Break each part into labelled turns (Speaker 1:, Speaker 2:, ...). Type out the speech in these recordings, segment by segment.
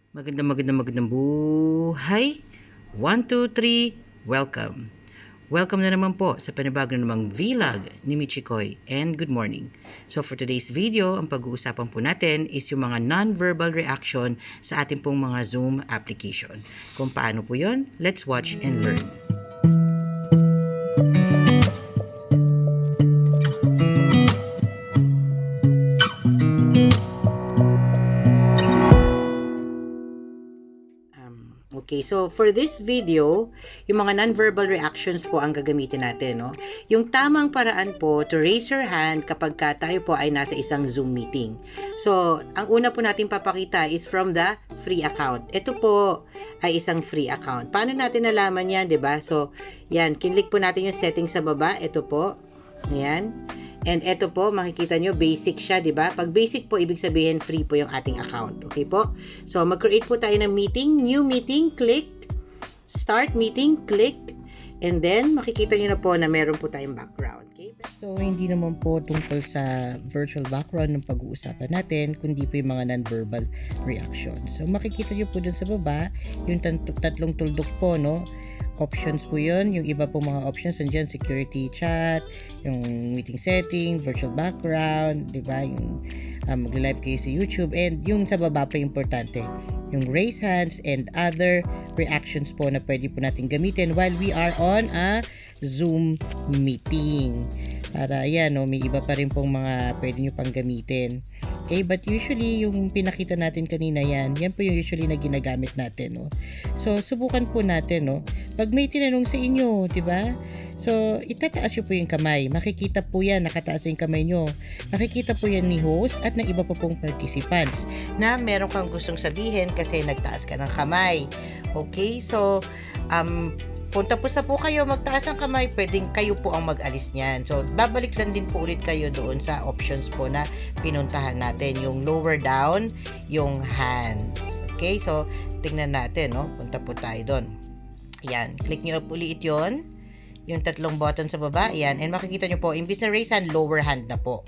Speaker 1: Magandang buhay. 1, 2, 3, welcome. Welcome na naman po sa panibago na namang vlog ni Michikoy and good morning. So for today's video, ang pag-uusapan po natin is yung mga non-verbal reaction sa ating pong mga Zoom application. Kung paano po yon, let's watch and learn. Okay, so for this video, yung mga non-verbal reactions po ang gagamitin natin, no? Yung tamang paraan po to raise your hand kapag tayo po ay nasa isang Zoom meeting. So, ang una po natin papakita is from the free account. Ito po ay isang free account. Paano natin nalaman yan, 'di ba? So, yan, kinlik po natin yung settings sa baba. Ito po. Yan. And ito po, makikita nyo, basic siya, di ba? Pag basic po, ibig sabihin free po yung ating account. Okay po? So, mag-create po tayo ng meeting. New meeting, click. Start meeting, click. And then, makikita nyo na po na meron po tayong background. Okay?
Speaker 2: So, hindi naman po tungkol sa virtual background ng pag-uusapan natin, kundi po yung mga non-verbal reactions. So, makikita nyo po dun sa baba, yung tatlong tuldok po, no? Options po yun. Yung iba po mga options nandiyan, security chat, yung meeting setting, virtual background, di ba? Yung mag-live kayo sa YouTube, and yung sa baba pa importante, yung raise hands and other reactions po na pwede po natin gamitin while we are on a Zoom meeting. Para yan, no, may iba pa rin pong mga pwede nyo pang gamitin. Okay, but usually yung pinakita natin kanina yan po yung usually na ginagamit natin, no. So subukan po natin, no. Pag may tinanong sa inyo, 'di ba? So itataas niyo po yung kamay. Makikita po yan, nakataas yung kamay nyo. Makikita po yan ni host at ng iba pa pong participants
Speaker 1: Na meron kang gustong sabihin kasi nagtaas ka ng kamay. Okay, so punta po sa po kayo, magtaas ang kamay, pwedeng kayo po ang mag-alis niyan. So, babalik lang din po ulit kayo doon sa options po na pinuntahan natin. Yung lower down, yung hands. Okay, so, tingnan natin, no? Punta po tayo doon. Yan, click nyo ulit yun. Yung tatlong button sa baba, yan. And makikita nyo po, imbis na raise hand, lower hand na po.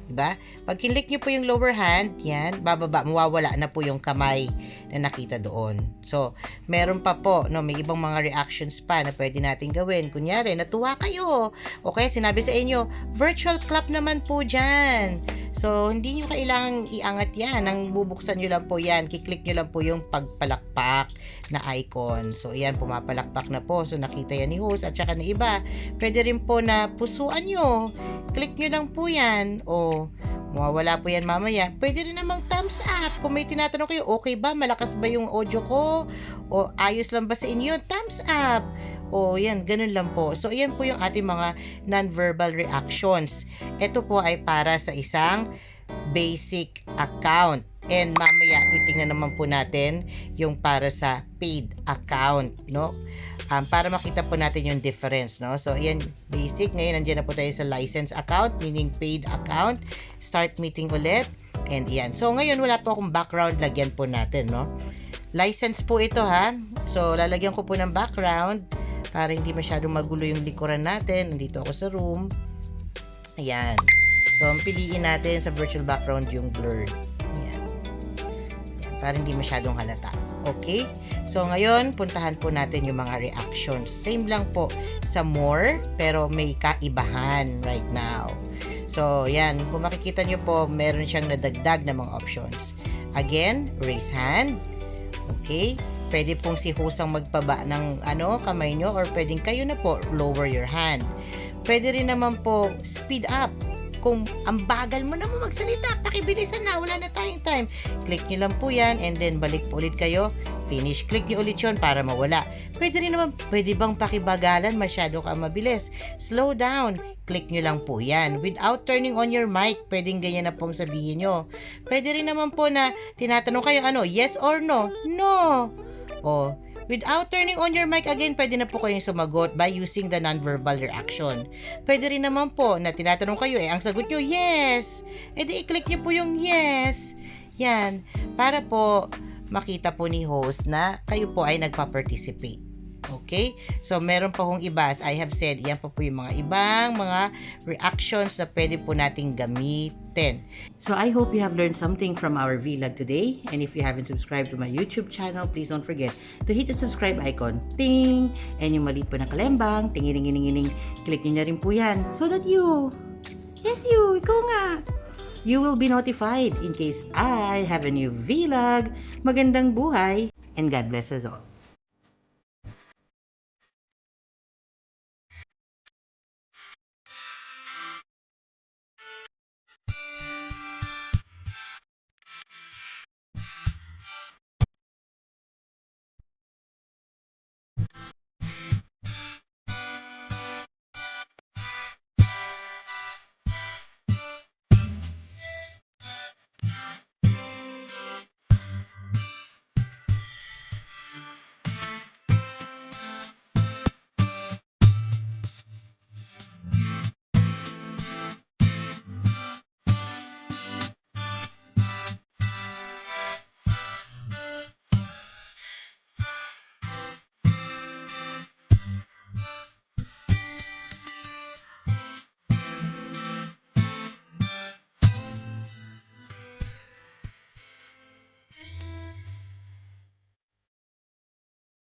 Speaker 1: Diba? Pag kinlik nyo po yung lower hand, yan, bababa, mawawala na po yung kamay na nakita doon. So, meron pa po, no, may ibang mga reactions pa na pwede natin gawin. Kunyari, natuwa kayo. O kaya sinabi sa inyo, virtual clap naman po dyan. So, hindi nyo kailangang iangat yan. Ang bubuksan nyo lang po yan. Kiklik nyo lang po yung pagpalakpak na icon. So, yan, pumapalakpak na po. So, nakita yan ni host at saka ni iba. Pwede rin po na pusuan nyo. Click nyo lang po yan. O, mawawala po yan mamaya. Pwede rin namang thumbs up. Kung may tinatanong kayo, okay ba? Malakas ba yung audio ko? O, ayos lang ba sa inyo? Thumbs up. O, yan, ganun lang po. So, yan po yung ating mga non-verbal reactions. Ito po ay para sa isang basic account. And mamaya, titingnan naman po natin yung para sa paid account, no? Para makita po natin yung difference, no? So, yan, basic. Ngayon, nandiyan na po tayo sa license account, meaning paid account. Start meeting ulit. And yan. So, ngayon, wala po akong background. Lagyan po natin, no? License po ito, ha? So, lalagyan ko po ng background para hindi masyadong magulo yung likuran natin. Nandito ako sa room. Ayan. So, ang piliin natin sa virtual background yung blurred. Ayan. Ayan. Para hindi masyadong halata. Okay? So, ngayon, puntahan po natin yung mga reactions. Same lang po sa more, pero may kaibahan right now. So, yan. Kung makikita nyo po, meron siyang nadagdag na mga options. Again, raise hand. Okay? Pwede pong si host ang magpaba ng kamay nyo, or pwedeng kayo na po lower your hand. Pwede rin naman po speed up. Kung ang bagal mo naman magsalita, pakibilisan na, wala na tayong time. Click nyo lang po yan, and then balik po ulit kayo. Finish. Click nyo ulit yun para mawala. Pwede rin naman, pwede bang pakibagalan, masyado ka mabilis. Slow down. Click nyo lang po yan. Without turning on your mic, pwedeng ganyan na pong sabihin nyo. Pwede rin naman po na tinatanong kayo, yes or no? No. O, without turning on your mic again, pwede na po kayong sumagot by using the non-verbal reaction. Pwede rin naman po na tinatanong kayo, ang sagot nyo, yes. E di i-click nyo po yung yes. Yan. Para po makita po ni host na kayo po ay nagpa-participate. Okay? So, meron pa hong iba. As I have said, yan pa po yung mga ibang mga reactions na pwede po nating gamitin. 10. So I hope you have learned something from our vlog today. And if you haven't subscribed to my YouTube channel, please don't forget to hit the subscribe icon. Ting! And yung maliit po na kalembang, tingiling-ining-ining, click nyo na rin po yan. So that you, yes you, ikaw nga, you will be notified in case I have a new vlog. Magandang buhay and God bless us all.